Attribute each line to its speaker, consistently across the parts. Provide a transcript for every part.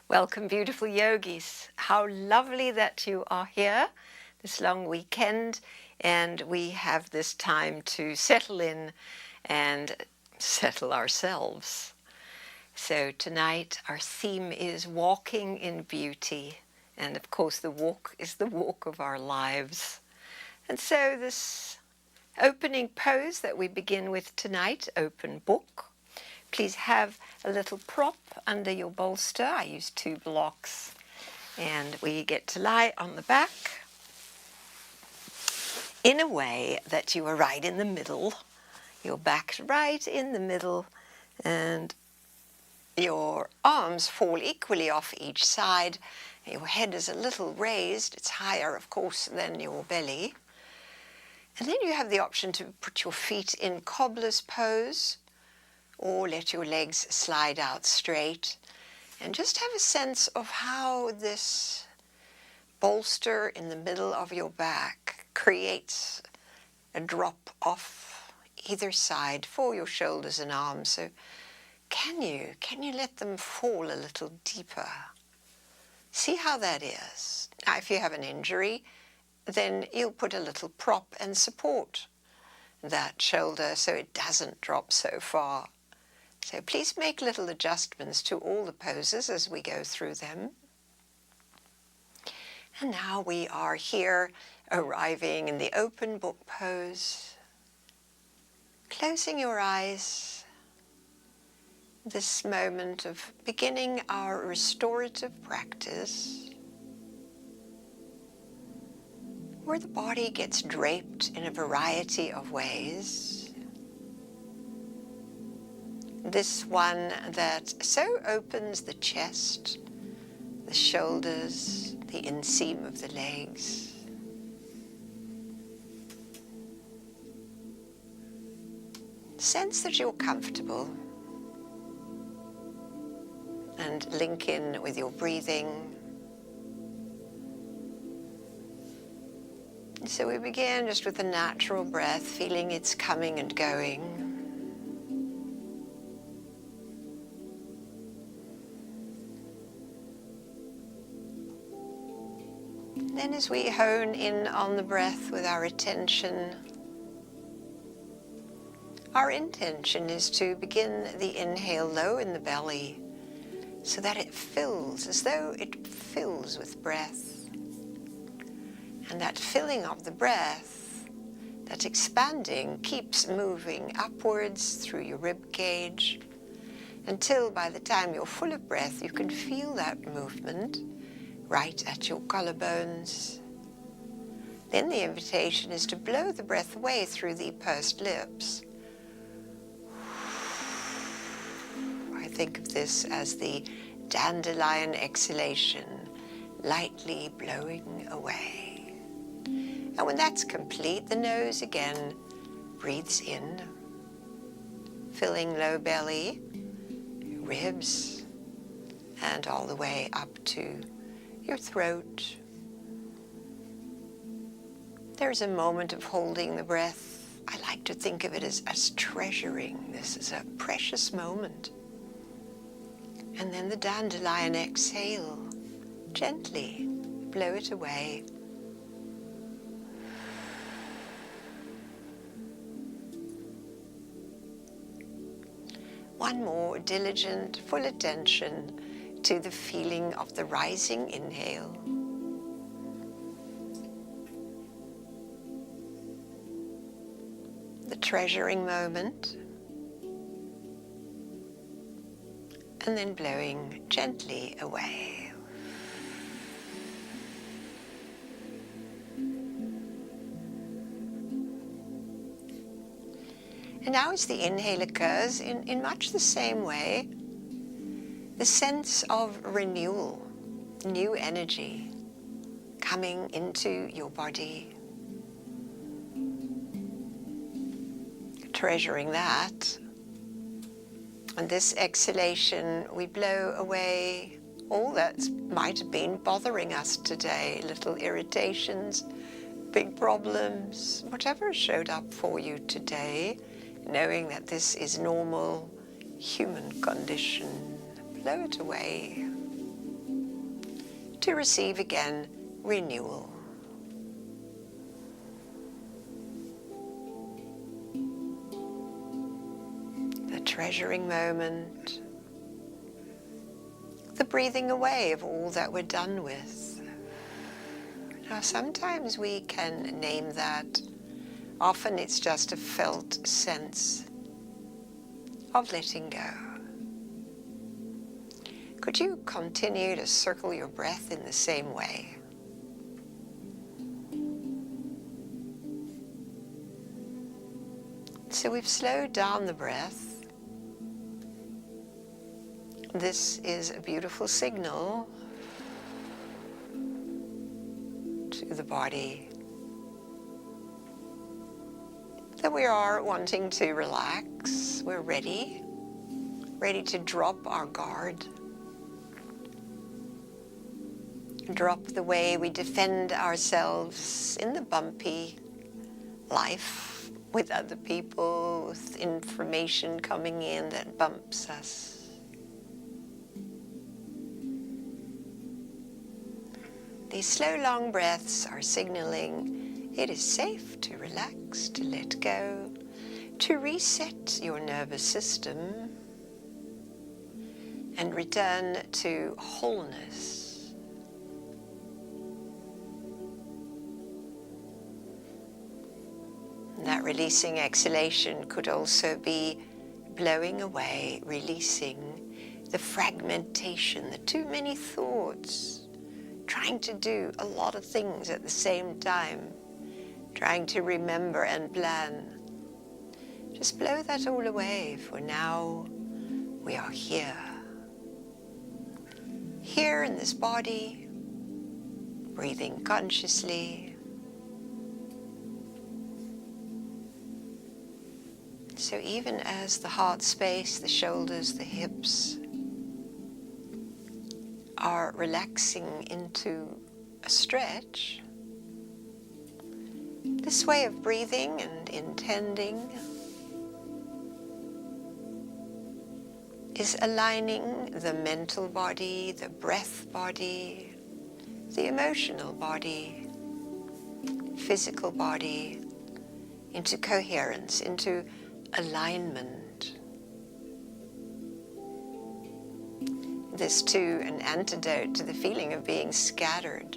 Speaker 1: Welcome, beautiful yogis. How lovely that you are here this long weekend, and we have this time to settle in and settle ourselves. So tonight our theme is walking in beauty, and of course the walk is the walk of our lives. And so this opening pose that we begin with tonight, open book. Please have a little prop under your bolster. I use 2 blocks, and we get to lie on the back in a way that you are right in the middle. Your back right in the middle, and your arms fall equally off each side. Your head is a little raised. It's higher, of course, than your belly. And then you have the option to put your feet in cobbler's pose, or let your legs slide out straight, and just have a sense of how this bolster in the middle of your back creates a drop off either side for your shoulders and arms. So can you let them fall a little deeper? See how that is. Now, if you have an injury, then you'll put a little prop and support that shoulder so it doesn't drop so far. So please make little adjustments to all the poses as we go through them. And now we are here, arriving in the open book pose. Closing your eyes. This moment of beginning our restorative practice, where the body gets draped in a variety of ways. This one that so opens the chest, the shoulders, the inseam of the legs. Sense that you're comfortable and link in with your breathing. So we begin just with the natural breath, feeling it's coming and going. Then as we hone in on the breath with our attention, our intention is to begin the inhale low in the belly so that it fills, as though it fills with breath. And that filling of the breath, that expanding, keeps moving upwards through your rib cage until by the time you're full of breath, you can feel that movement right at your collarbones. Then the invitation is to blow the breath away through the pursed lips. I think of this as the dandelion exhalation, lightly blowing away. And when that's complete, the nose again breathes in, filling low belly, ribs, and all the way up to your throat. There's a moment of holding the breath. I like to think of it as treasuring. This is a precious moment. And then the dandelion exhale. Gently blow it away. One more diligent, full attention to the feeling of the rising inhale. The treasuring moment. And then blowing gently away. And now as the inhale occurs, in much the same way, the sense of renewal, new energy coming into your body. Treasuring that. And this exhalation, we blow away all that might have been bothering us today, little irritations, big problems, whatever showed up for you today, knowing that this is normal human condition. Blow it away. to receive again renewal. The treasuring moment, the breathing away of all that we're done with. Now, sometimes we can name that. Often it's just a felt sense of letting go. Could you continue to circle your breath in the same way? So we've slowed down the breath. This is a beautiful signal to the body that we are wanting to relax. We're ready to drop our guard, drop the way we defend ourselves in the bumpy life with other people, with information coming in that bumps us. These slow, long breaths are signaling it is safe to relax, to let go, to reset your nervous system and return to wholeness. And that releasing exhalation could also be blowing away, releasing the fragmentation, the too many thoughts, trying to do a lot of things at the same time, trying to remember and plan. Just blow that all away. For now, we are here. Here in this body, breathing consciously. So even as the heart space, the shoulders, the hips are relaxing into a stretch, this way of breathing and intending is aligning the mental body, the breath body, the emotional body, physical body into coherence, into alignment. This too an antidote to the feeling of being scattered,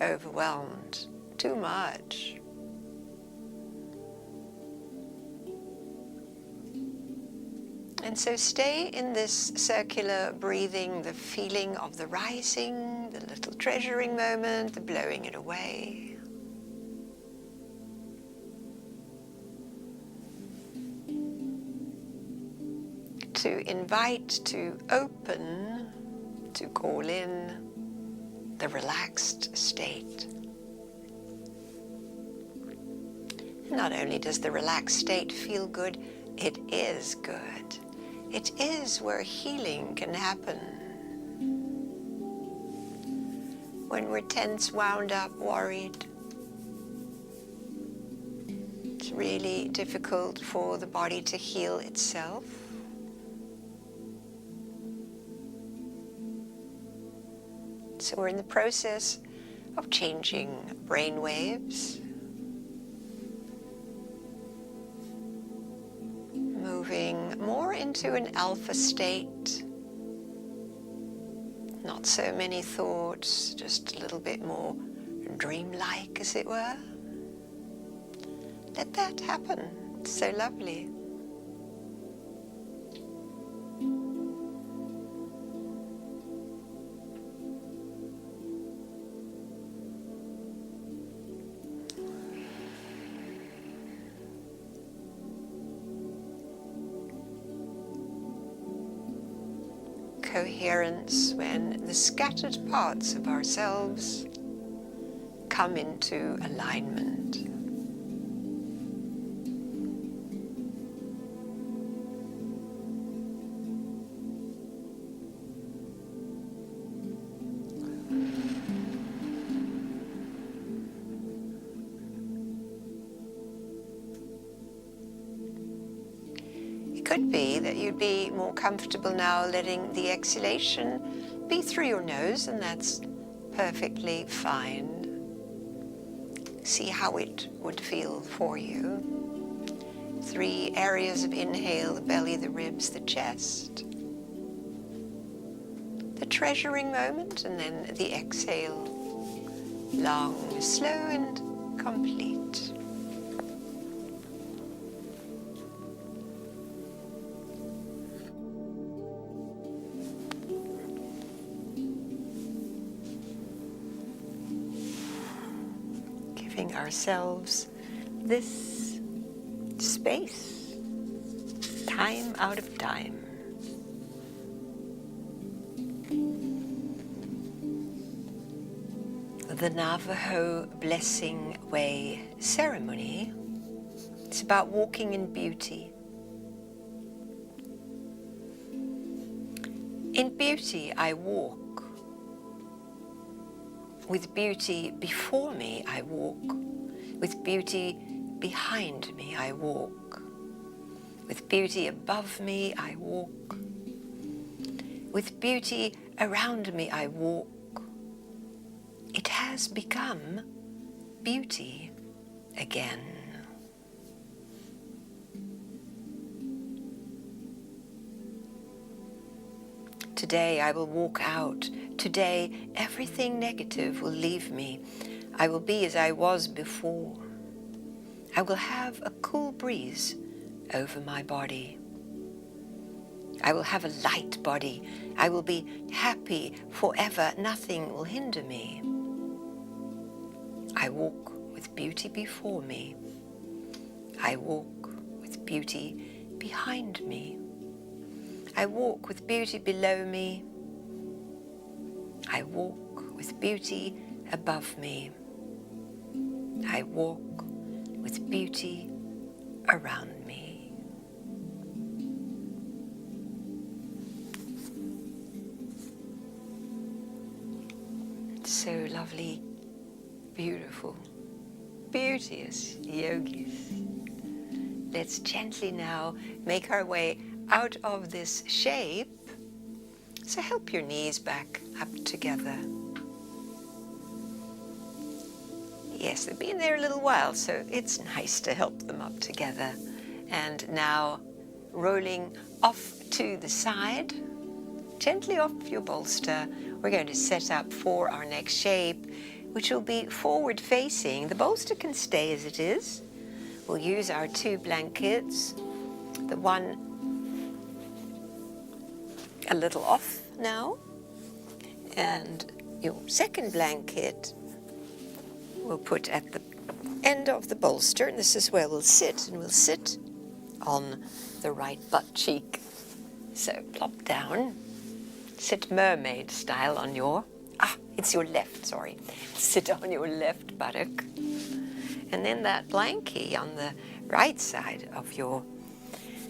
Speaker 1: overwhelmed, too much. And so stay in this circular breathing, the feeling of the rising, the little treasuring moment, the blowing it away. To invite, to open, to call in the relaxed state. Not only does the relaxed state feel good, it is good. It is where healing can happen. When we're tense, wound up, worried, it's really difficult for the body to heal itself. So we're in the process of changing brain waves, moving more into an alpha state. Not so many thoughts, just a little bit more dreamlike, as it were. Let that happen. It's so lovely. Coherence when the scattered parts of ourselves come into alignment. It could be that you'd be more comfortable now letting the exhalation be through your nose, and that's perfectly fine. See how it would feel for you. 3 areas of inhale: the belly, the ribs, the chest. The treasuring moment, and then the exhale. Long, slow, and complete. Giving ourselves this space, time out of time. The Navajo Blessing Way ceremony is about walking in beauty. In beauty I walk. With beauty before me I walk. With beauty behind me I walk. With beauty above me I walk. With beauty around me I walk. It has become beauty again. Today I will walk out. Today everything negative will leave me. I will be as I was before. I will have a cool breeze over my body. I will have a light body. I will be happy forever. Nothing will hinder me. I walk with beauty before me. I walk with beauty behind me. I walk with beauty below me. I walk with beauty above me. I walk with beauty around me. It's so lovely, beautiful, beauteous yogis. Let's gently now make our way out of this shape. So help your knees back up together. Yes, they've been there a little while, so it's nice to help them up together. And now rolling off to the side, gently off your bolster, we're going to set up for our next shape, which will be forward facing. The bolster can stay as it is. We'll use our 2 blankets, the one a little off now, and your second blanket we'll put at the end of the bolster, and this is where we'll sit, and we'll sit on the right butt cheek. So plop down, sit mermaid style on your, it's your left, sorry. Sit on your left buttock. And then that blankie on the right side of your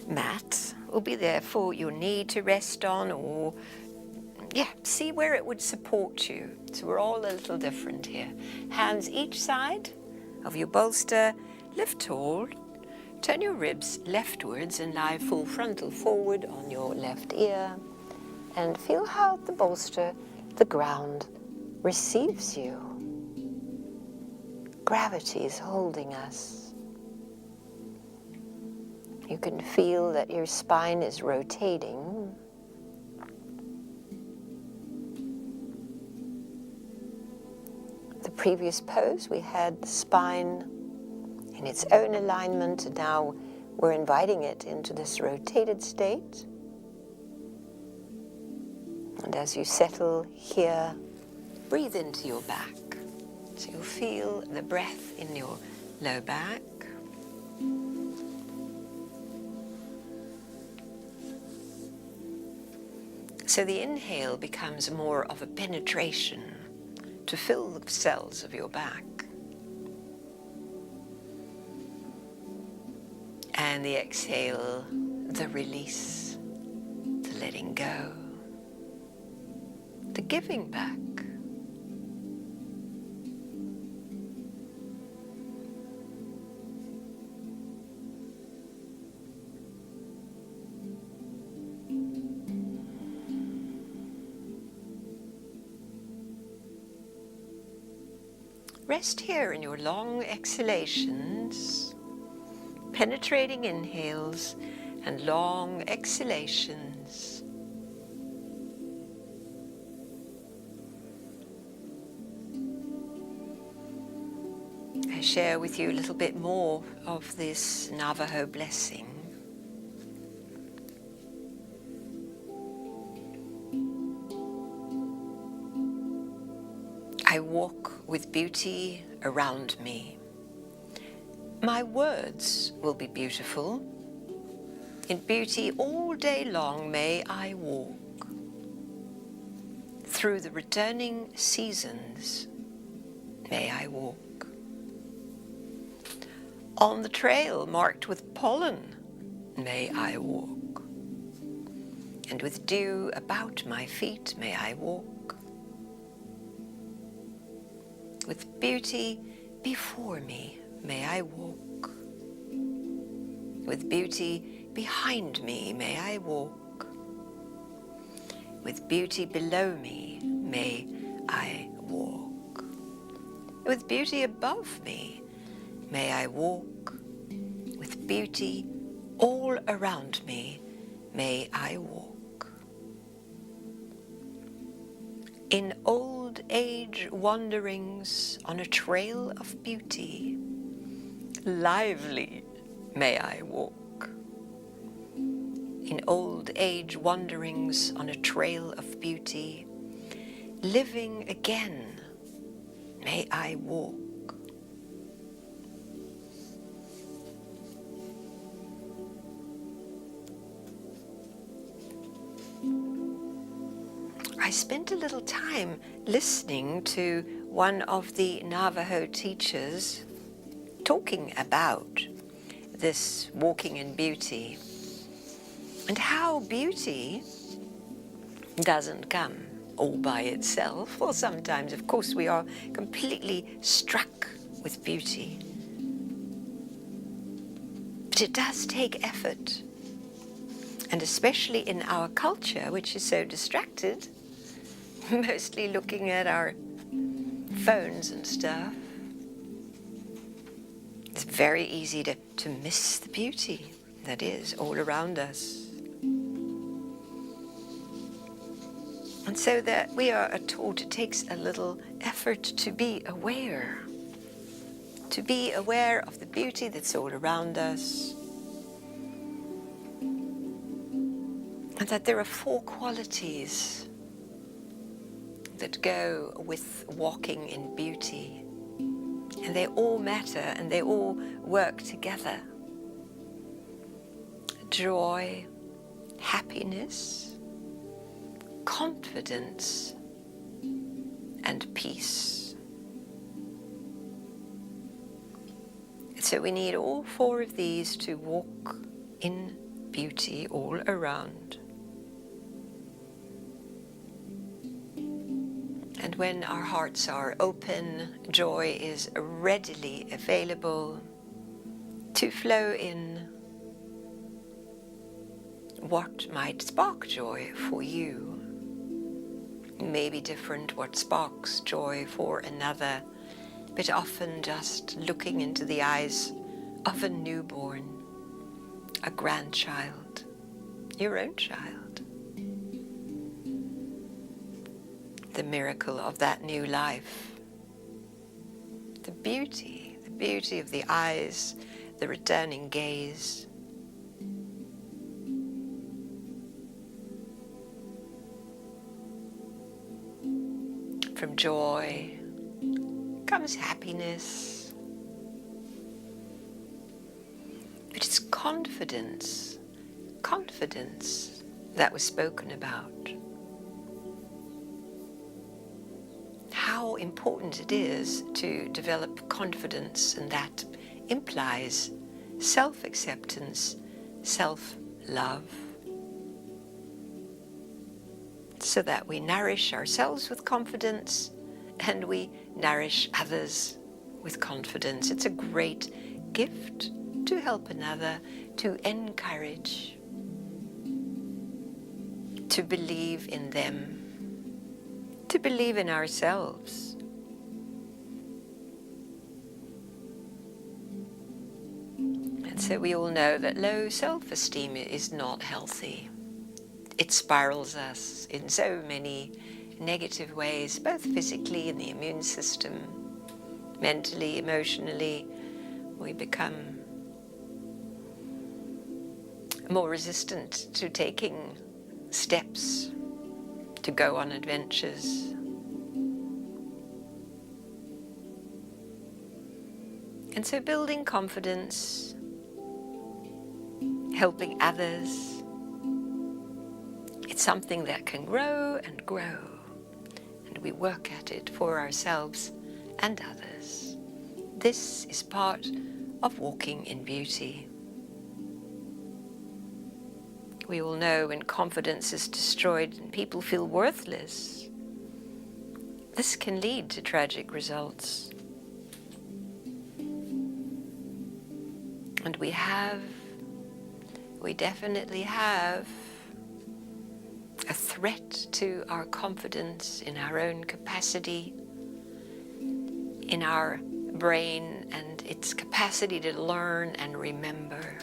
Speaker 1: mat will be there for your knee to rest on, or see where it would support you. So we're all a little different here. Hands each side of your bolster, lift tall, turn your ribs leftwards and lie full frontal forward on your left ear, and feel how the bolster, the ground, receives you. Gravity is holding us. You can feel that your spine is rotating. The previous pose, we had the spine in its own alignment, and now we're inviting it into this rotated state. And as you settle here, breathe into your back. So you'll feel the breath in your low back. So the inhale becomes more of a penetration to fill the cells of your back. And the exhale, the release, the letting go, the giving back. rest here in your long exhalations, penetrating inhales and long exhalations. I share with you a little bit more of this Navajo blessing. I walk with beauty around me. My words will be beautiful. In beauty all day long may I walk. Through the returning seasons may I walk. On the trail marked with pollen may I walk. And with dew about my feet may I walk. With beauty before me may I walk. With beauty behind me may I walk. With beauty below me may I walk. With beauty above me may I walk. With beauty all around me may I walk. In old age wanderings on a trail of beauty, lively may I walk. In old age wanderings on a trail of beauty, living again may I walk. I spent a little time listening to one of the Navajo teachers talking about this walking in beauty and how beauty doesn't come all by itself. Well, sometimes, of course, we are completely struck with beauty. But it does take effort. And especially in our culture, which is so distracted, mostly looking at our phones and stuff, it's very easy to miss the beauty that is all around us. And so that we are taught it takes a little effort to be aware of the beauty that's all around us. And that there are 4 qualities that go with walking in beauty. And they all matter and they all work together. Joy, happiness, confidence, and peace. So we need all 4 of these to walk in beauty all around. And when our hearts are open, joy is readily available to flow in. What might spark joy for you may be different what sparks joy for another, but often just looking into the eyes of a newborn, a grandchild, your own child. The miracle of that new life. The beauty of the eyes, the returning gaze. From joy comes happiness. But it's confidence that was spoken about. How important it is to develop confidence, and that implies self-acceptance, self-love, so that we nourish ourselves with confidence and we nourish others with confidence. It's a great gift to help another, to encourage, to believe in them, to believe in ourselves. so we all know that low self-esteem is not healthy. It spirals us in so many negative ways, both physically in the immune system, mentally, emotionally. We become more resistant to taking steps to go on adventures. And so building confidence, helping others, it's something that can grow and grow, and we work at it for ourselves and others. This is part of walking in beauty. We all know when confidence is destroyed and people feel worthless, this can lead to tragic results. And we definitely have a threat to our confidence in our own capacity, in our brain and its capacity to learn and remember.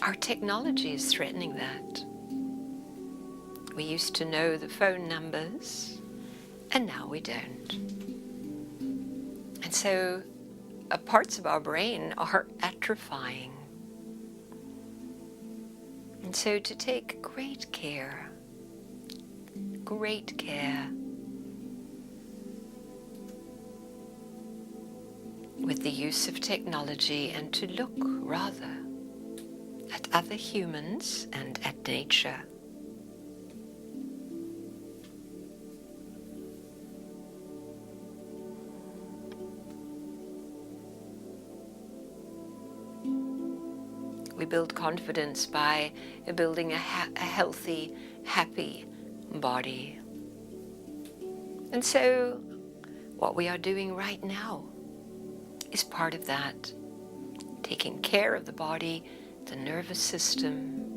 Speaker 1: Our technology is threatening that. We used to know the phone numbers, and now we don't. And so parts of our brain are atrophying. And so to take great care with the use of technology, and to look rather at other humans and at nature. We build confidence by building a healthy, happy body. And so what we are doing right now is part of that. Taking care of the body, the nervous system,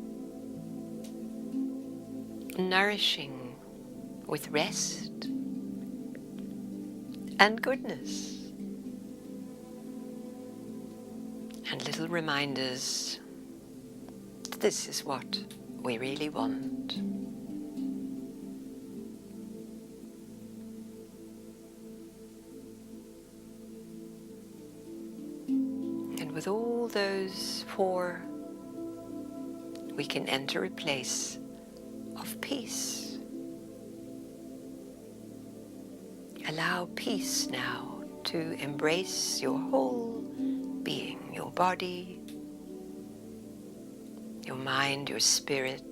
Speaker 1: nourishing with rest and goodness, and little reminders. This is what we really want. And with all those four, we can enter a place of peace. Allow peace now to embrace your whole being, your body, your mind, your spirit,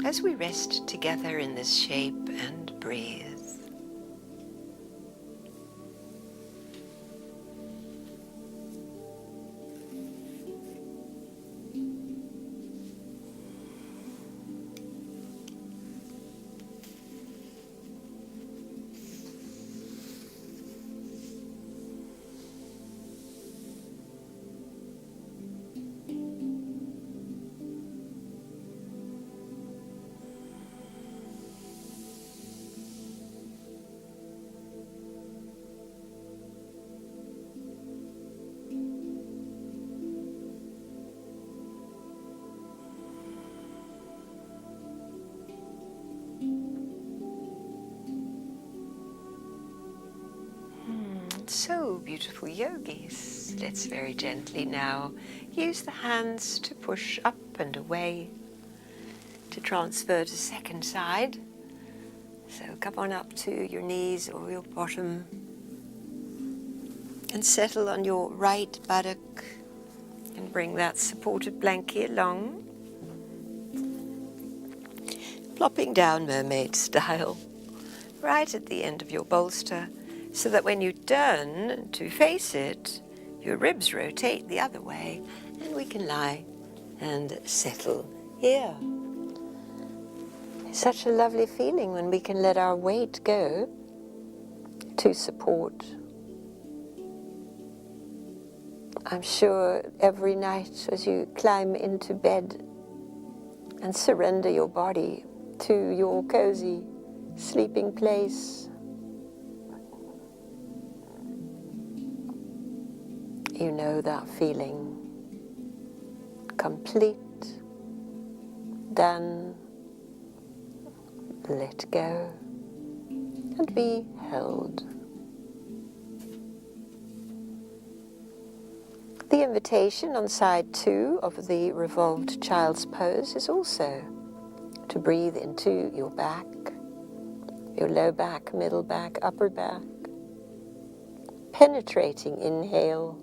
Speaker 1: as we rest together in this shape and breathe. So beautiful, yogis. Let's very gently now use the hands to push up and away, to transfer to second side. So come on up to your knees or your bottom and settle on your right buttock and bring that supported blankie along, plopping down mermaid style right at the end of your bolster, so that when you turn to face it, your ribs rotate the other way, and we can lie and settle here. It's such a lovely feeling when we can let our weight go to support. I'm sure every night as you climb into bed and surrender your body to your cozy sleeping place, you know that feeling. Complete, done, let go, and be held. The invitation on side 2 of the revolved child's pose is also to breathe into your back, your low back, middle back, upper back. Penetrating inhale.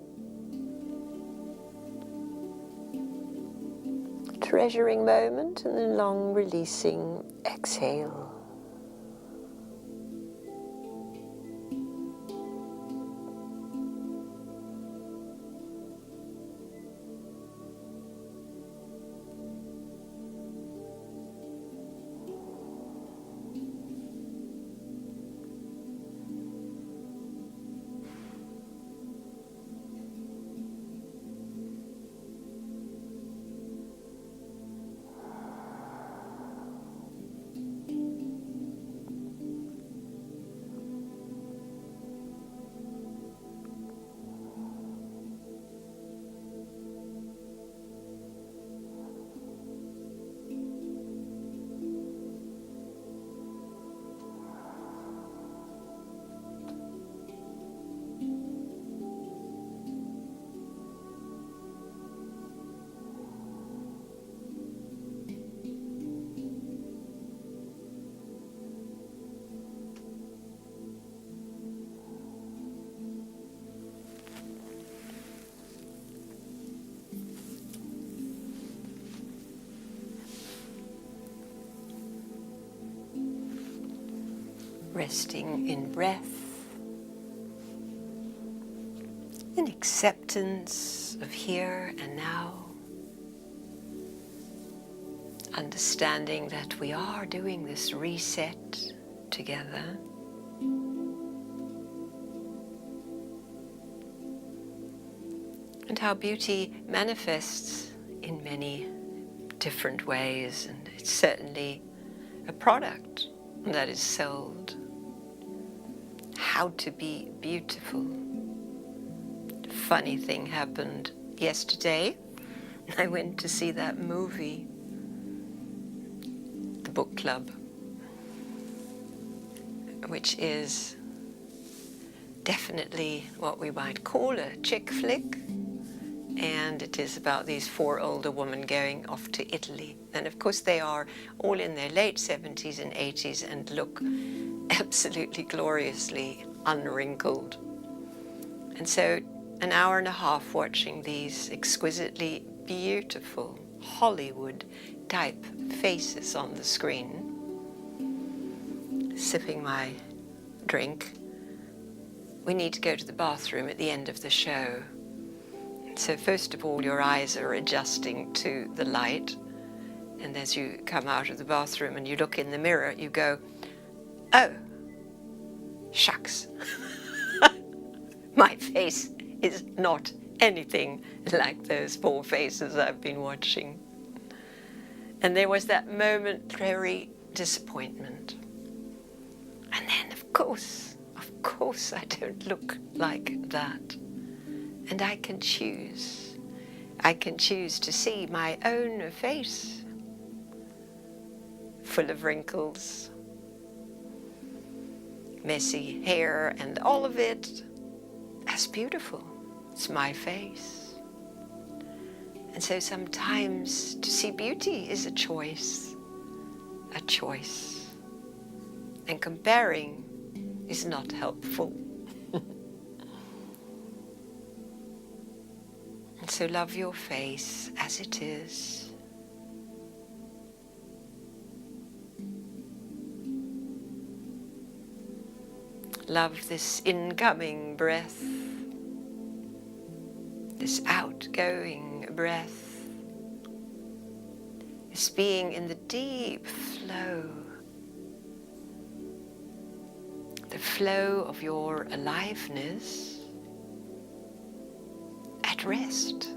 Speaker 1: Treasuring moment and then long releasing exhale. Resting in breath, in acceptance of here and now, understanding that we are doing this reset together. And how beauty manifests in many different ways, and it's certainly a product that is sold. How to be beautiful. Funny thing happened yesterday. I went to see that movie, The Book Club, which is definitely what we might call a chick flick. And it is about these 4 older women going off to Italy. And of course they are all in their late 70s and 80s and look absolutely gloriously unwrinkled. And so an hour and a half watching these exquisitely beautiful Hollywood type faces on the screen, sipping my drink. We need to go to the bathroom at the end of the show. So first of all, your eyes are adjusting to the light. And as you come out of the bathroom and you look in the mirror, you go, oh, shucks. My face is not anything like those 4 faces I've been watching. And there was that momentary disappointment. And then, of course, I don't look like that. And I can choose. I can choose to see my own face, full of wrinkles, messy hair, and all of it as beautiful. It's my face. And so sometimes to see beauty is a choice. And comparing is not helpful. And so love your face as it is. Love this incoming breath, this outgoing breath, this being in the deep flow, the flow of your aliveness at rest.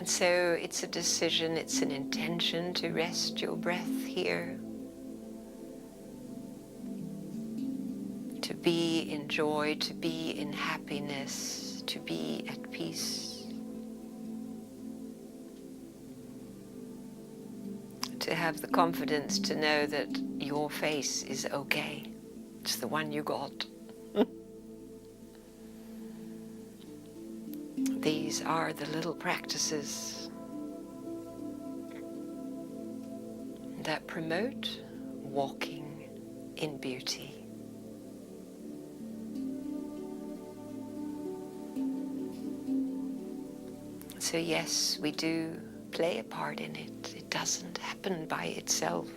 Speaker 1: And so it's a decision, it's an intention to rest your breath here, to be in joy, to be in happiness, to be at peace, to have the confidence to know that your face is okay. It's the one you got. These are the little practices that promote walking in beauty. So yes, we do play a part in it. It doesn't happen by itself.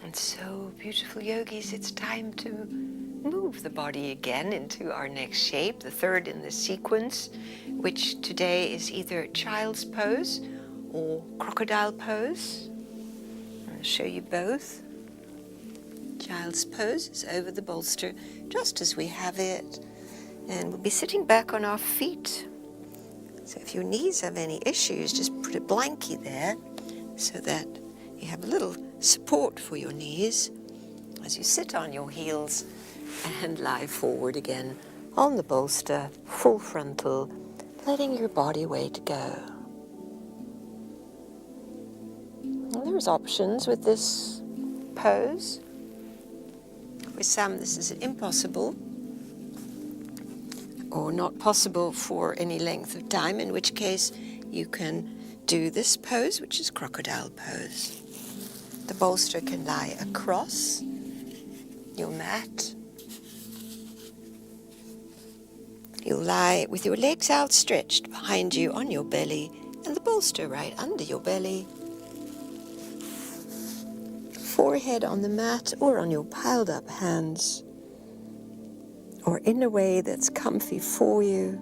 Speaker 1: And so, beautiful yogis, it's time to move the body again into our next shape, the third in the sequence, which today is either child's pose or crocodile pose. I'll show you both. Child's pose is over the bolster, just as we have it, and we'll be sitting back on our feet. So if your knees have any issues, just put a blankie there so that you have a little support for your knees as you sit on your heels and lie forward again on the bolster, full frontal, letting your body weight go. Well, there's options with this pose. For some, this is impossible or not possible for any length of time, in which case you can do this pose, which is crocodile pose. The bolster can lie across your mat. You'll lie with your legs outstretched behind you on your belly and the bolster right under your belly. Forehead on the mat or on your piled up hands, or in a way that's comfy for you.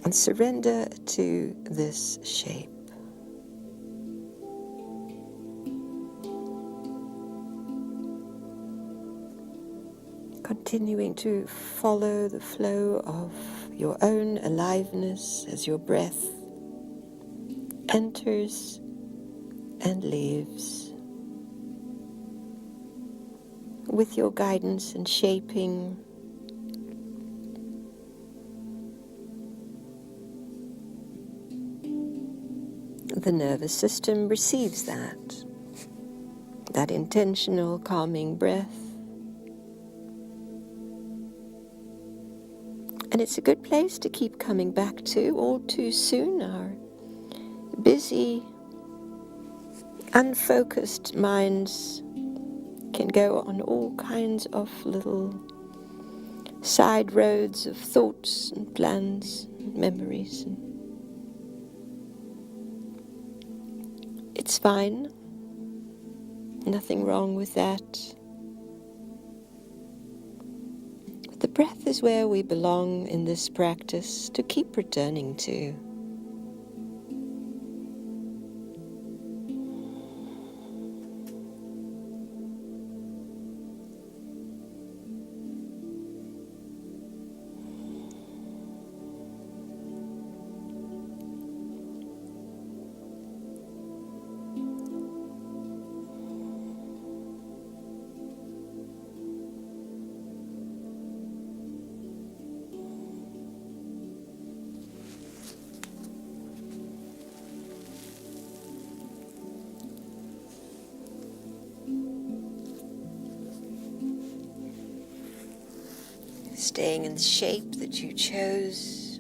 Speaker 1: And surrender to this shape. Continuing to follow the flow of your own aliveness as your breath enters and leaves, with your guidance and shaping. The nervous system receives that intentional calming breath. And it's a good place to keep coming back to. All too soon, our busy, unfocused minds can go on all kinds of little side roads of thoughts and plans and memories. It's fine. Nothing wrong with that. The breath is where we belong in this practice to keep returning to. staying in the shape that you chose,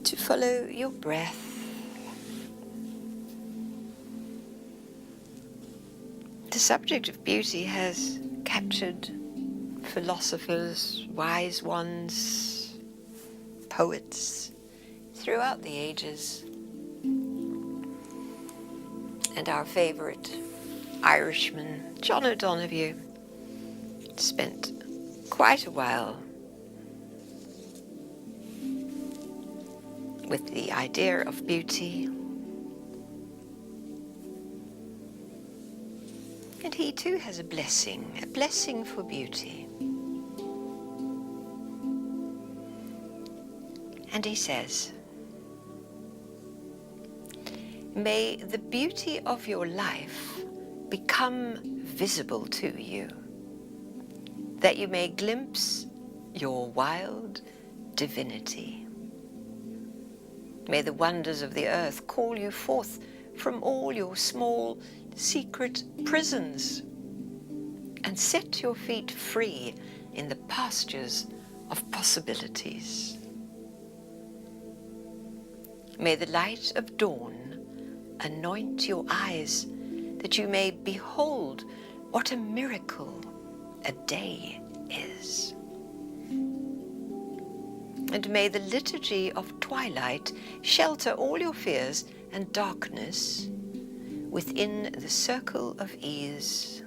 Speaker 1: to follow your breath. The subject of beauty has captured philosophers, wise ones, poets throughout the ages. And our favourite Irishman, John O'Donoghue, spent quite a while with the idea of beauty. And he too has a blessing for beauty. And he says, "May the beauty of your life become visible to you, that you may glimpse your wild divinity. May the wonders of the earth call you forth from all your small secret prisons and set your feet free in the pastures of possibilities. May the light of dawn anoint your eyes that you may behold what a miracle a day is. And may the liturgy of twilight shelter all your fears and darkness within the circle of ease.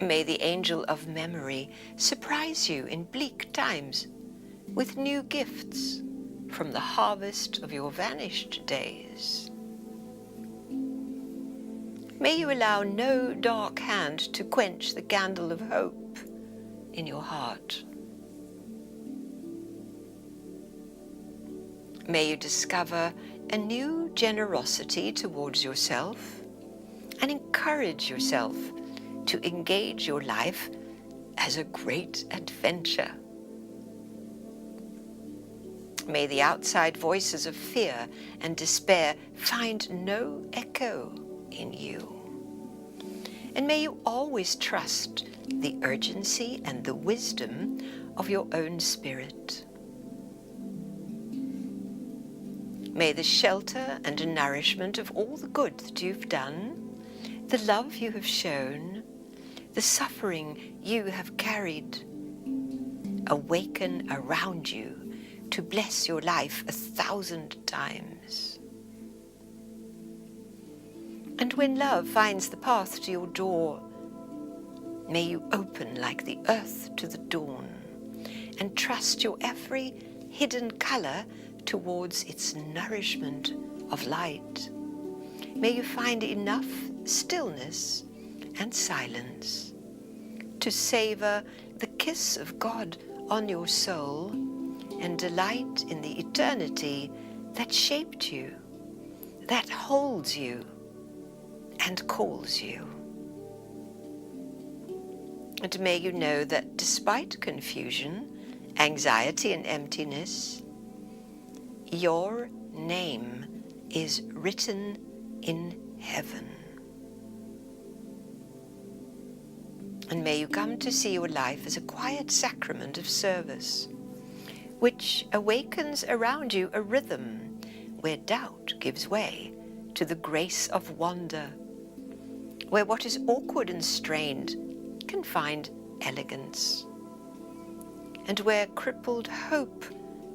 Speaker 1: May the angel of memory surprise you in bleak times with new gifts from the harvest of your vanished days. May you allow no dark hand to quench the candle of hope in your heart. May you discover a new generosity towards yourself and encourage yourself to engage your life as a great adventure. May the outside voices of fear and despair find no echo in you. And may you always trust the urgency and the wisdom of your own spirit. May the shelter and nourishment of all the good that you've done, the love you have shown, the suffering you have carried, awaken around you to bless your life 1,000 times. And when love finds the path to your door, may you open like the earth to the dawn and trust your every hidden color towards its nourishment of light. May you find enough stillness and silence to savor the kiss of God on your soul and delight in the eternity that shaped you, that holds you and calls you. And may you know that despite confusion, anxiety, and emptiness, your name is written in heaven. And may you come to see your life as a quiet sacrament of service, which awakens around you a rhythm where doubt gives way to the grace of wonder, where what is awkward and strained can find elegance, and where crippled hope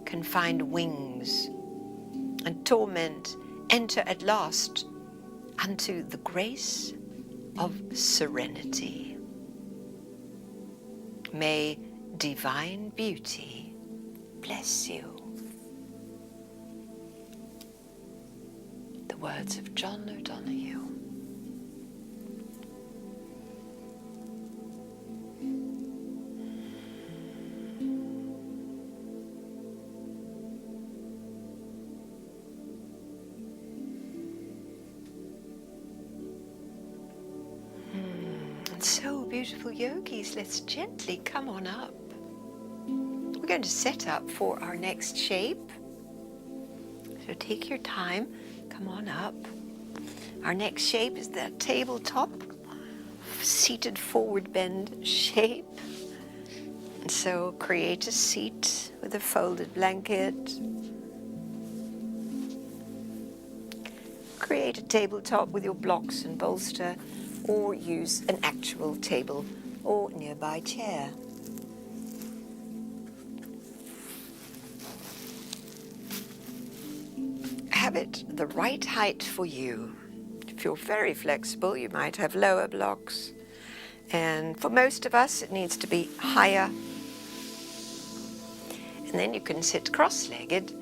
Speaker 1: can find wings, and torment enter at last unto the grace of serenity. May divine beauty bless you. The words of John O'Donoghue. So beautiful yogis, let's gently come on up. We're going to set up for our next shape. So take your time, come on up. Our next shape is the tabletop seated forward bend shape. And so create a seat with a folded blanket. Create a tabletop with your blocks and bolster, or use an actual table or nearby chair. Have it the right height for you. If you're very flexible, you might have lower blocks. And for most of us, it needs to be higher. And then you can sit cross-legged,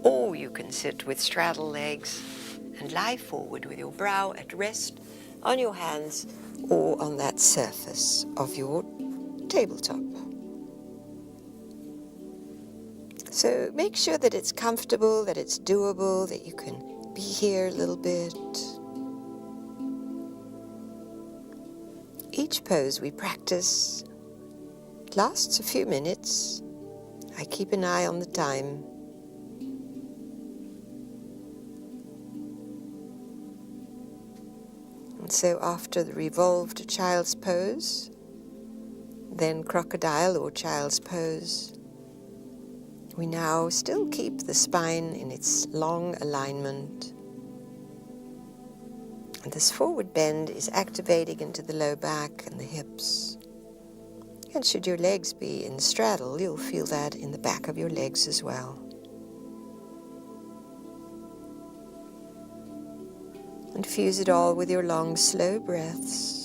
Speaker 1: or you can sit with straddle legs and lie forward with your brow at rest on your hands or on that surface of your tabletop. So make sure that it's comfortable, that it's doable, that you can be here a little bit. Each pose we practice lasts a few minutes. I keep an eye on the time. And so after the revolved child's pose, then crocodile or child's pose, we now still keep the spine in its long alignment. And this forward bend is activating into the low back and the hips. And should your legs be in straddle, you'll feel that in the back of your legs as well. And fuse it all with your long, slow breaths.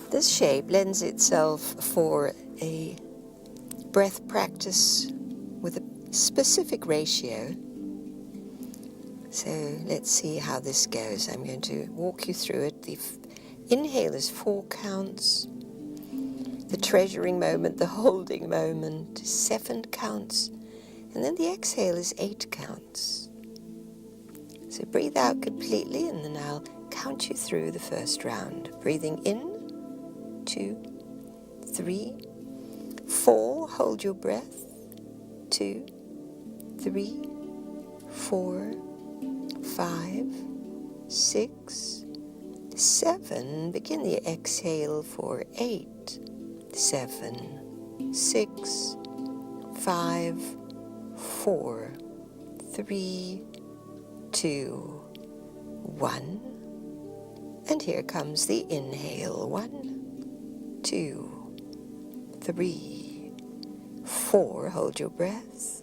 Speaker 1: This shape lends itself for a breath practice with a specific ratio. So let's see how this goes. I'm going to walk you through it. The inhale is 4 counts. The treasuring moment, the holding moment, 7 counts. And then the exhale is 8 counts. So breathe out completely, and then I'll count you through the first round. Breathing in, 2, 3, 4. Hold your breath. 2, 3, 4, 5, 6, 7. Begin the exhale for 8, 7, 6, 5, 4, 3, 2, 1. And here comes the inhale. 1, 2, 3, 4. Hold your breath.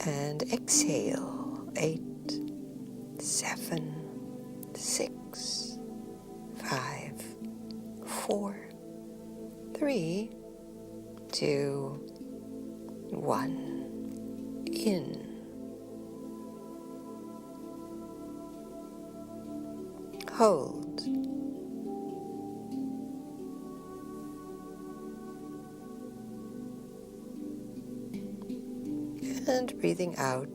Speaker 1: And exhale. 8, 7, 6, 5, 4, 3, 2, 1. In. Hold. And breathing out.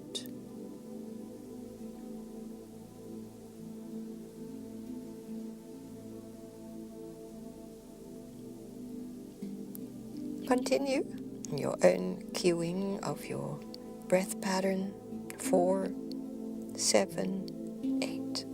Speaker 1: Continue your own cueing of your breath pattern. 4, 7, 8.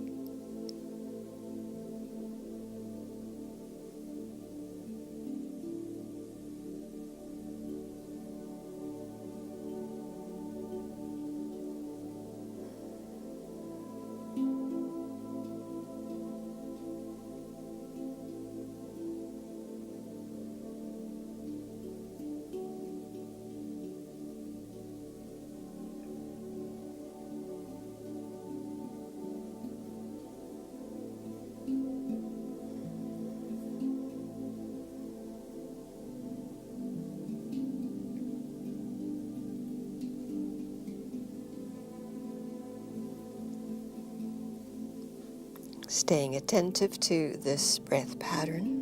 Speaker 1: Staying attentive to this breath pattern.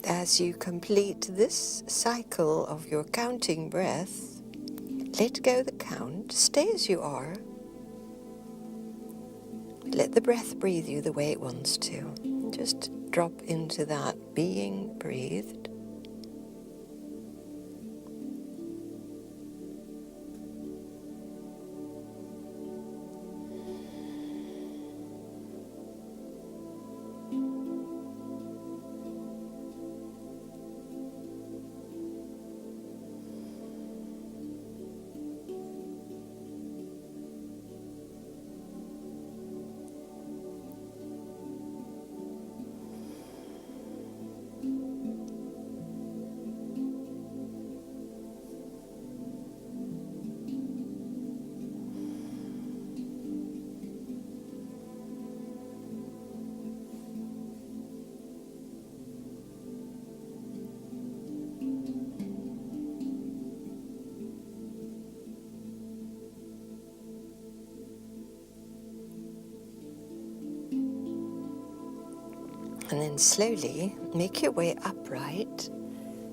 Speaker 1: As you complete this cycle of your counting breath, let go the count, stay as you are. Let the breath breathe you the way it wants to. Just drop into that being breathed. And then slowly make your way upright,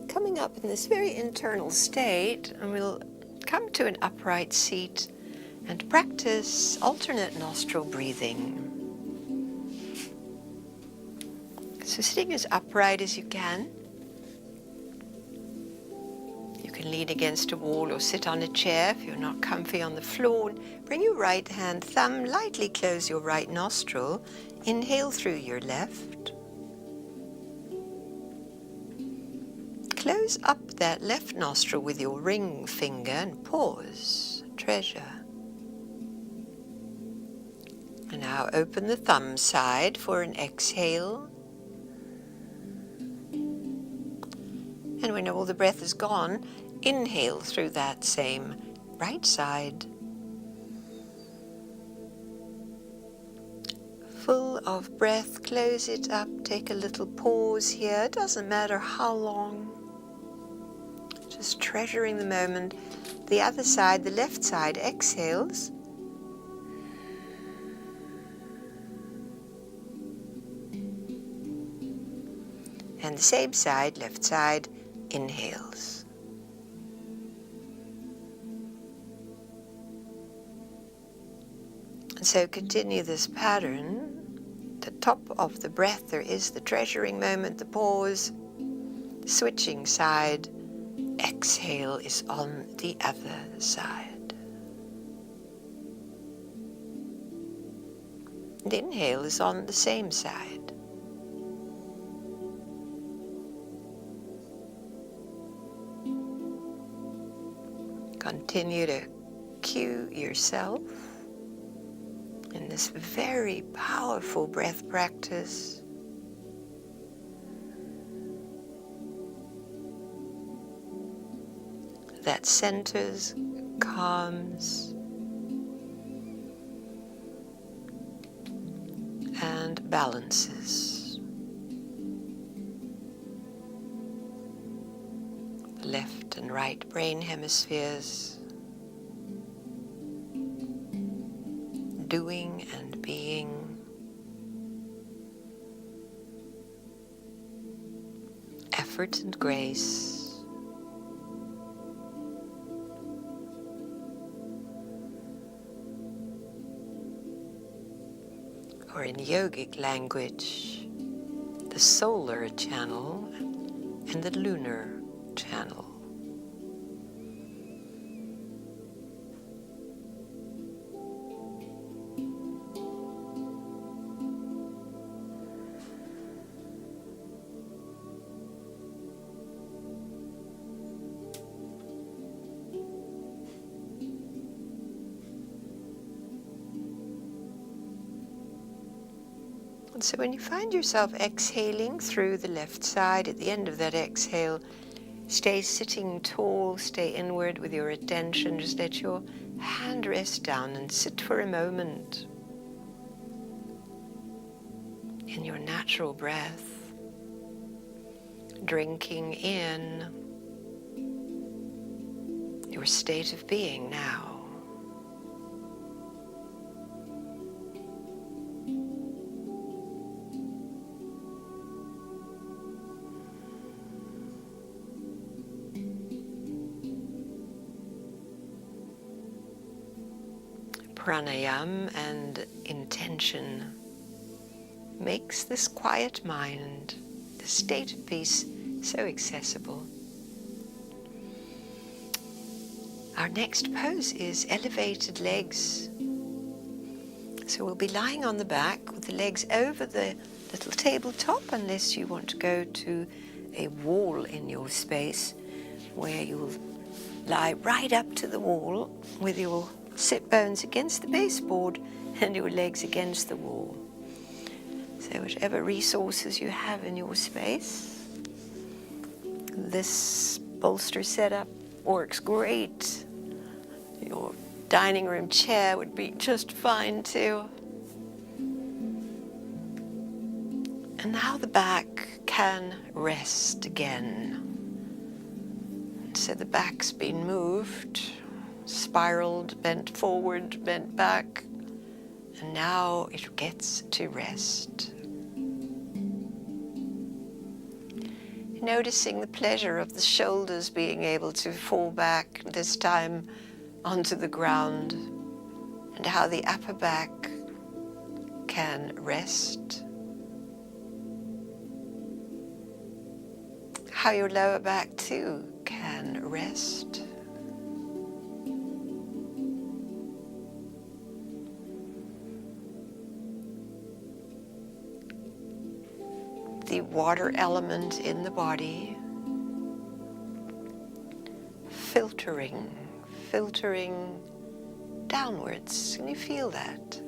Speaker 1: coming up in this very internal state, and we'll come to an upright seat and practice alternate nostril breathing. So sitting as upright as you can. You can lean against a wall or sit on a chair if you're not comfy on the floor. Bring your right hand thumb, lightly close your right nostril. Inhale through your left. Close up that left nostril with your ring finger and pause, treasure. And now open the thumb side for an exhale. And when all the breath is gone, inhale through that same right side. Full of breath, close it up, take a little pause here. It doesn't matter how long. Just treasuring the moment. The other side, the left side, exhales. And the same side, left side, inhales. And so continue this pattern. At the top of the breath, there is the treasuring moment, the pause, switching side. Exhale is on the other side. And inhale is on the same side. Continue to cue yourself in this very powerful breath practice. That centers, calms, and balances. The left and right brain hemispheres, doing and being, effort and grace, or in yogic language, the solar channel and the lunar channel. And so when you find yourself exhaling through the left side, at the end of that exhale, stay sitting tall, stay inward with your attention. Just let your hand rest down and sit for a moment in your natural breath, drinking in your state of being now. Pranayama and intention makes this quiet mind, the state of peace, so accessible. Our next pose is elevated legs. So we'll be lying on the back with the legs over the little tabletop, unless you want to go to a wall in your space where you'll lie right up to the wall with your sit bones against the baseboard and your legs against the wall. So whatever resources you have in your space, this bolster setup works great. Your dining room chair would be just fine too. And now the back can rest again. So the back's been moved, spiraled, bent forward, bent back, and now it gets to rest. Noticing the pleasure of the shoulders being able to fall back, this time onto the ground, and how the upper back can rest. How your lower back too can rest. The water element in the body, filtering downwards. Can you feel that?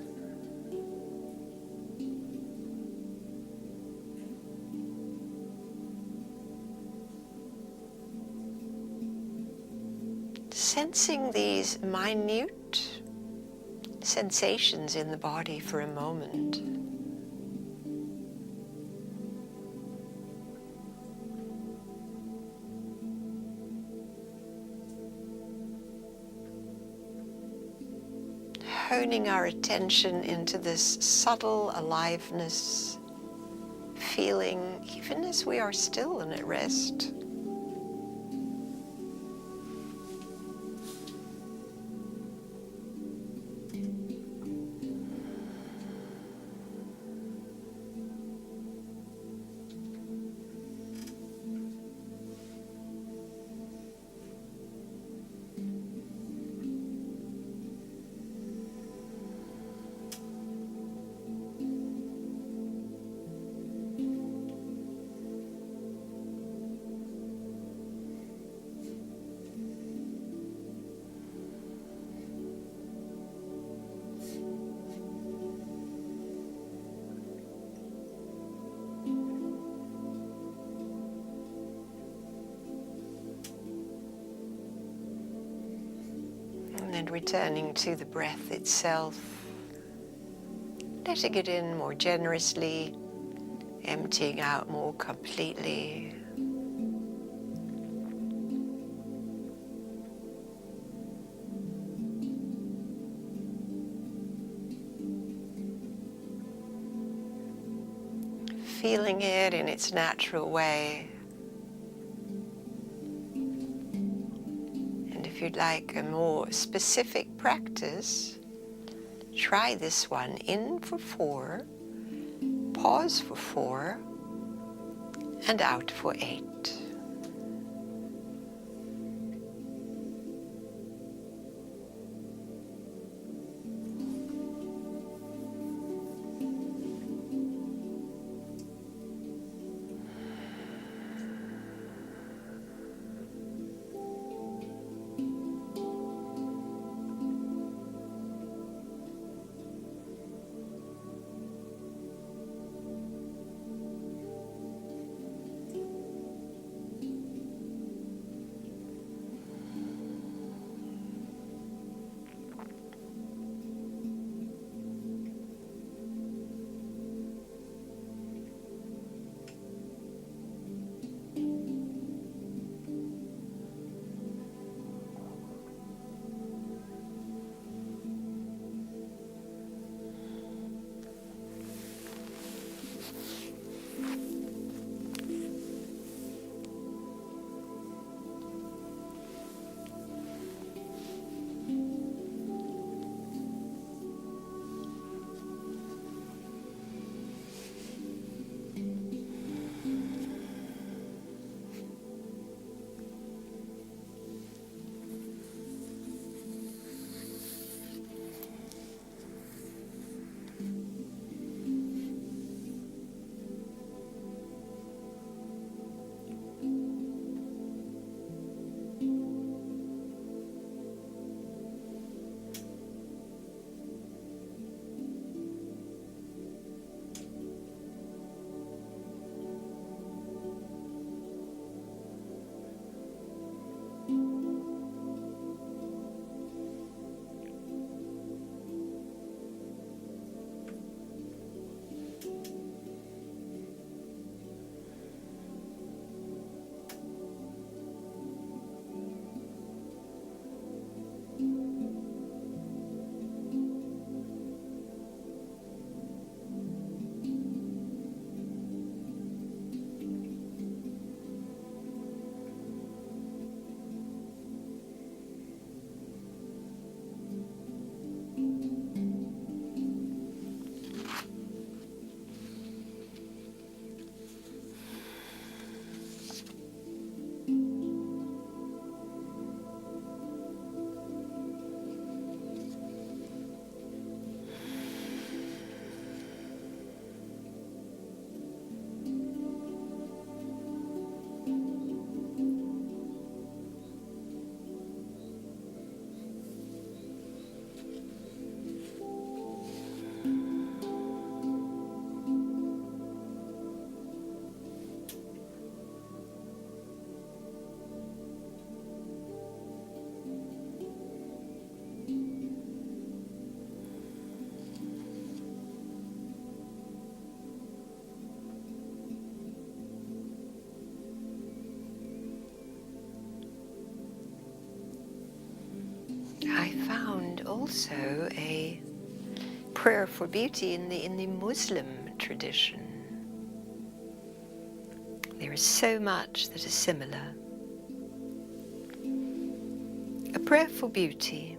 Speaker 1: Sensing these minute sensations in the body for a moment. Honing our attention into this subtle aliveness, feeling even as we are still and at rest. And returning to the breath itself. letting it in more generously, emptying out more completely. Feeling it in its natural way. And if you'd like a more specific practice, try this one. In for 4, pause for 4, and out for 8. I found also a prayer for beauty in the Muslim tradition. There is so much that is similar. A prayer for beauty.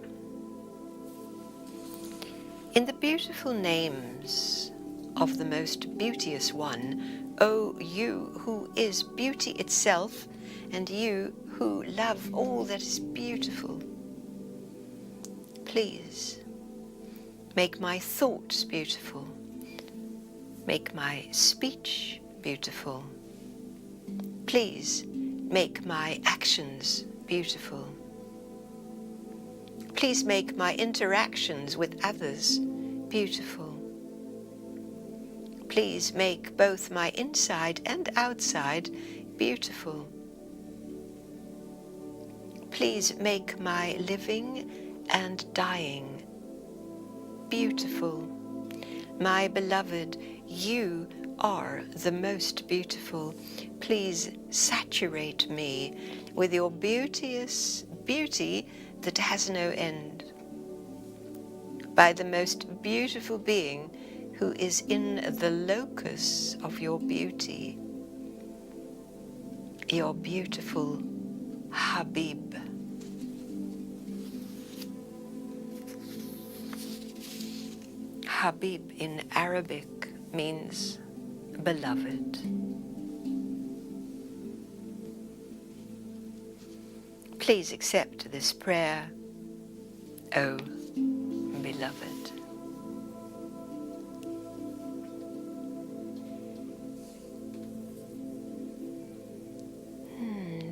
Speaker 1: In the beautiful names of the most beauteous one, O you who is beauty itself, and you who love all that is beautiful, please make my thoughts beautiful, make my speech beautiful, please make my actions beautiful, please make my interactions with others beautiful, please make both my inside and outside beautiful, please make my living and dying beautiful. My beloved, you are the most beautiful. Please saturate me with your beauteous beauty that has no end. By the most beautiful being who is in the locus of your beauty, your beautiful Habib. Habib in Arabic means beloved. Please accept this prayer, O beloved.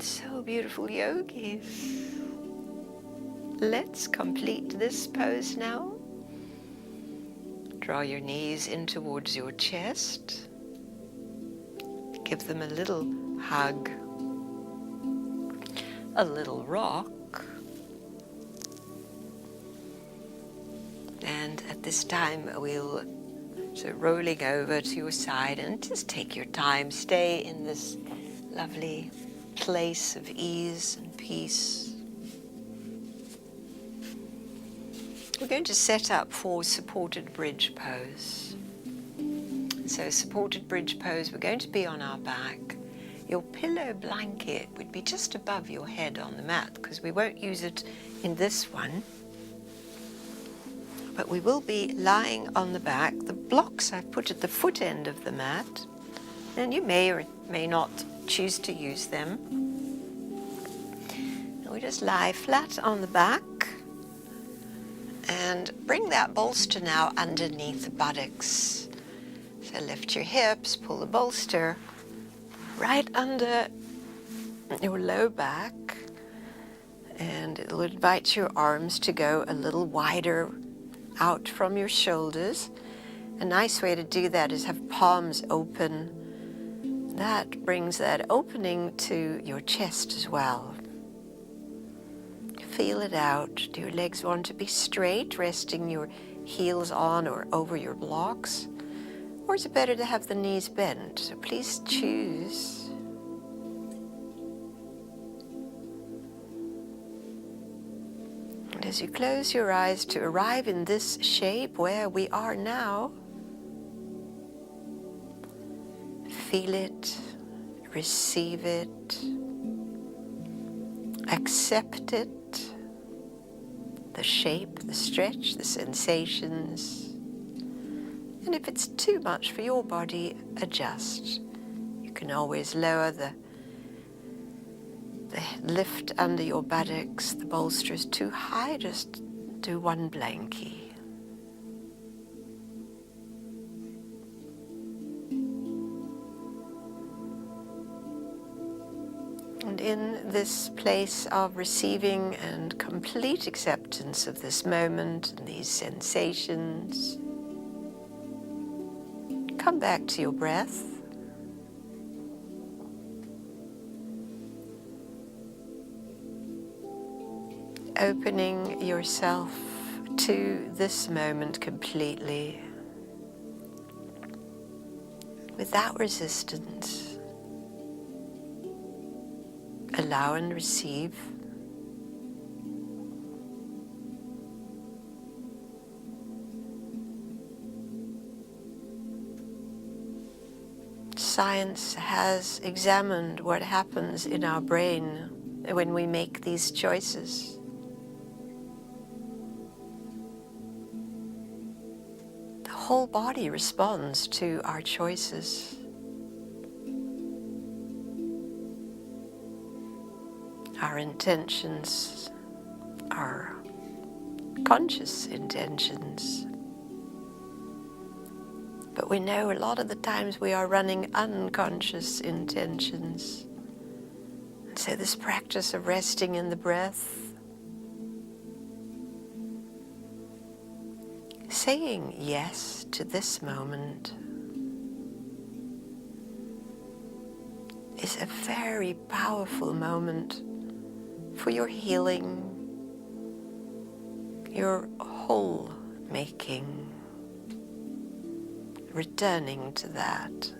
Speaker 1: So beautiful, yogis. Let's complete this pose now. Draw your knees in towards your chest. Give them a little hug, a little rock. And at this time, so rolling over to your side, and just take your time. Stay in this lovely place of ease and peace. We're going to set up for supported bridge pose. So supported bridge pose, we're going to be on our back. Your pillow blanket would be just above your head on the mat, because we won't use it in this one. But we will be lying on the back. The blocks I've put at the foot end of the mat, and you may or may not choose to use them. And we just lie flat on the back and bring that bolster now underneath the buttocks. So lift your hips, pull the bolster right under your low back, and it will invite your arms to go a little wider out from your shoulders. A nice way to do that is have palms open. That brings that opening to your chest as well. Feel it out. Do your legs want to be straight, resting your heels on or over your blocks? Or is it better to have the knees bent? So please choose. And as you close your eyes to arrive in this shape where we are now, feel it, receive it, accept it, the shape, the stretch, the sensations. And if it's too much for your body, adjust. You can always lower the lift under your buttocks. The bolster is too high, just do one blankie. And in this place of receiving and complete acceptance of this moment and these sensations, come back to your breath. Opening yourself to this moment completely, without resistance. Allow and receive. Science has examined what happens in our brain when we make these choices. The whole body responds to our choices. Our intentions are conscious intentions. But we know a lot of the times we are running unconscious intentions. And so this practice of resting in the breath, saying yes to this moment, is a very powerful moment for your healing, your whole making. returning to that.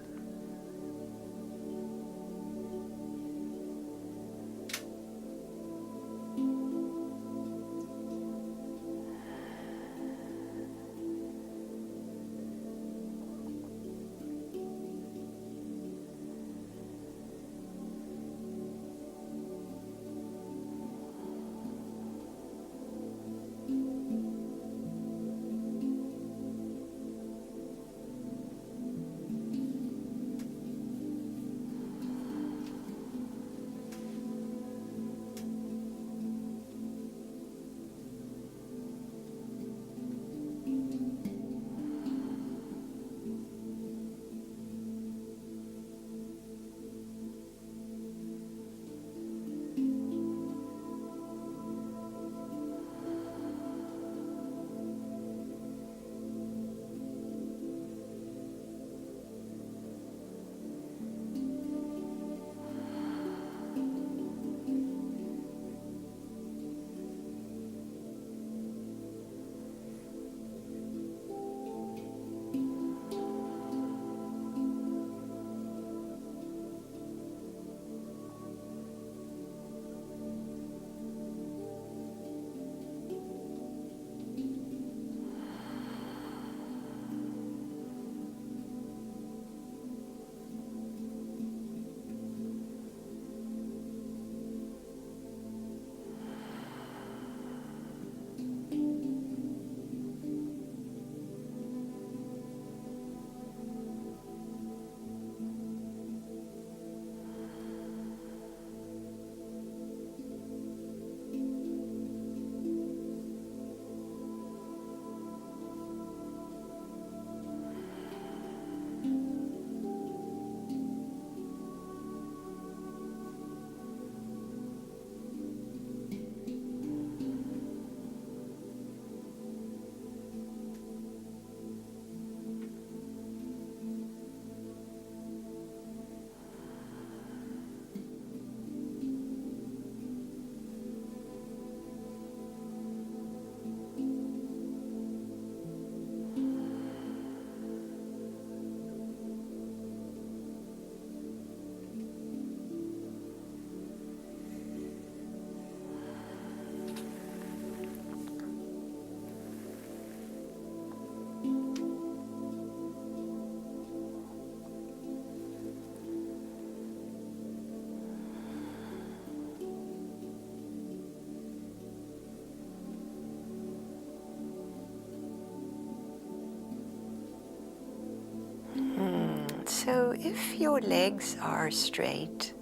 Speaker 1: So if your legs are straight,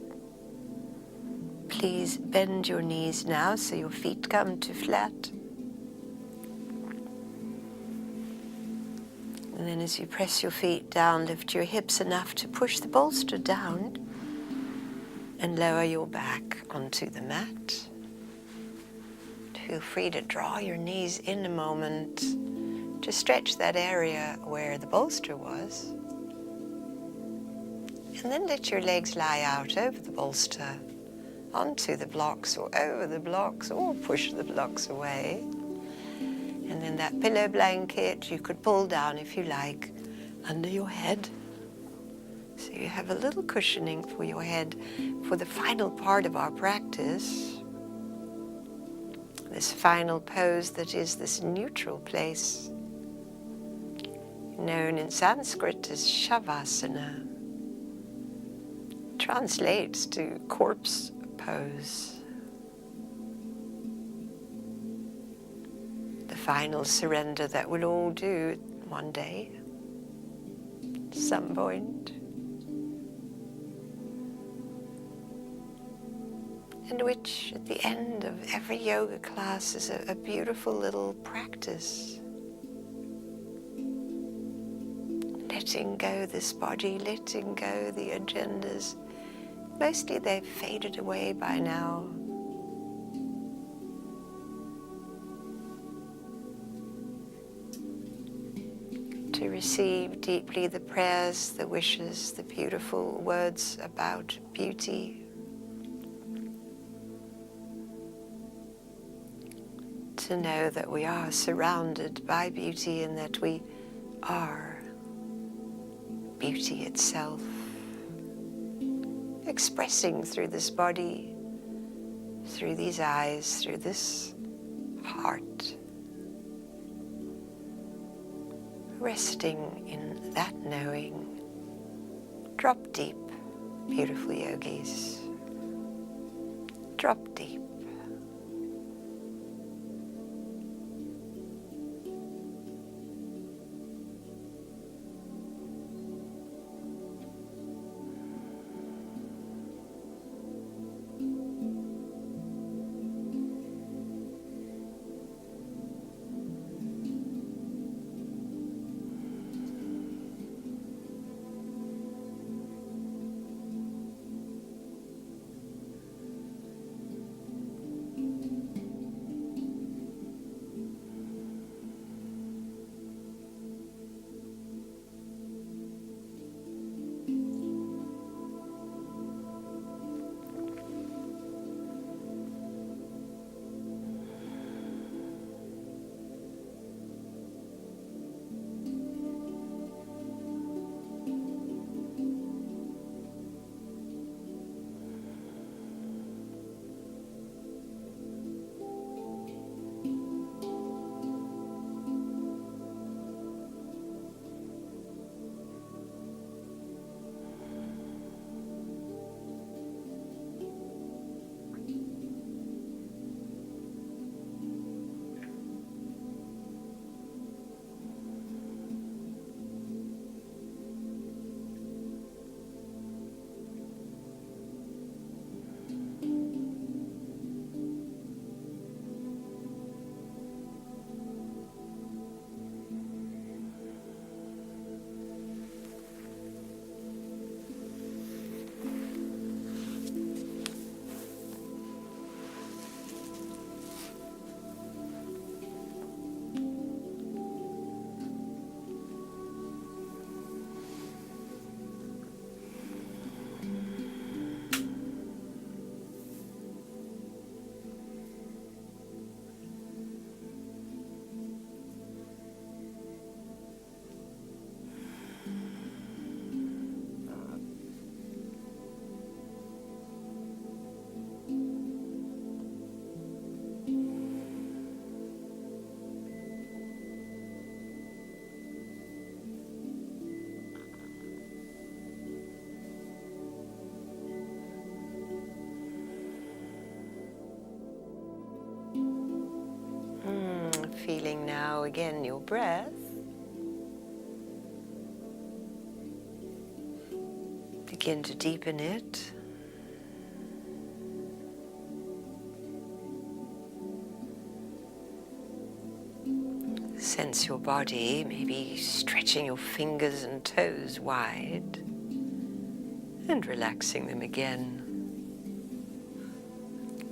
Speaker 1: please bend your knees now so your feet come to flat. And then as you press your feet down, lift your hips enough to push the bolster down and lower your back onto the mat. Feel free to draw your knees in a moment to stretch that area where the bolster was. And then let your legs lie out over the bolster, onto the blocks or over the blocks, or push the blocks away. And then that pillow blanket you could pull down if you like under your head. So you have a little cushioning for your head for the final part of our practice. This final pose that is this neutral place, known in Sanskrit as Shavasana, translates to corpse pose. The final surrender that we'll all do one day, at some point. And which at the end of every yoga class is a beautiful little practice. Letting go this body, letting go the agendas. Mostly they've faded away by now. To receive deeply the prayers, the wishes, the beautiful words about beauty. To know that we are surrounded by beauty and that we are beauty itself, expressing through this body, through these eyes, through this heart, resting in that knowing. Drop deep, beautiful yogis. Drop deep. Feeling now again your breath. Begin to deepen it. Sense your body, maybe stretching your fingers and toes wide and relaxing them again.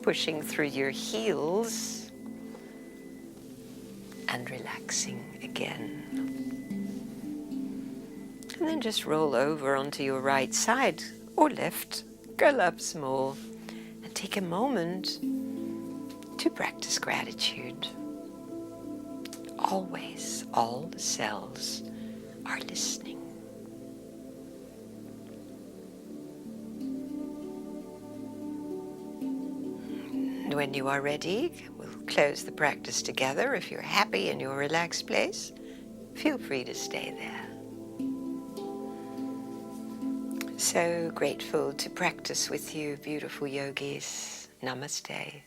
Speaker 1: Pushing through your heels and relaxing again. And then just roll over onto your right side or left, curl up small, and take a moment to practice gratitude. Always, all the cells are listening. And when you are ready, we'll close the practice together. If you're happy in your relaxed place, feel free to stay there. So grateful to practice with you, beautiful yogis. Namaste.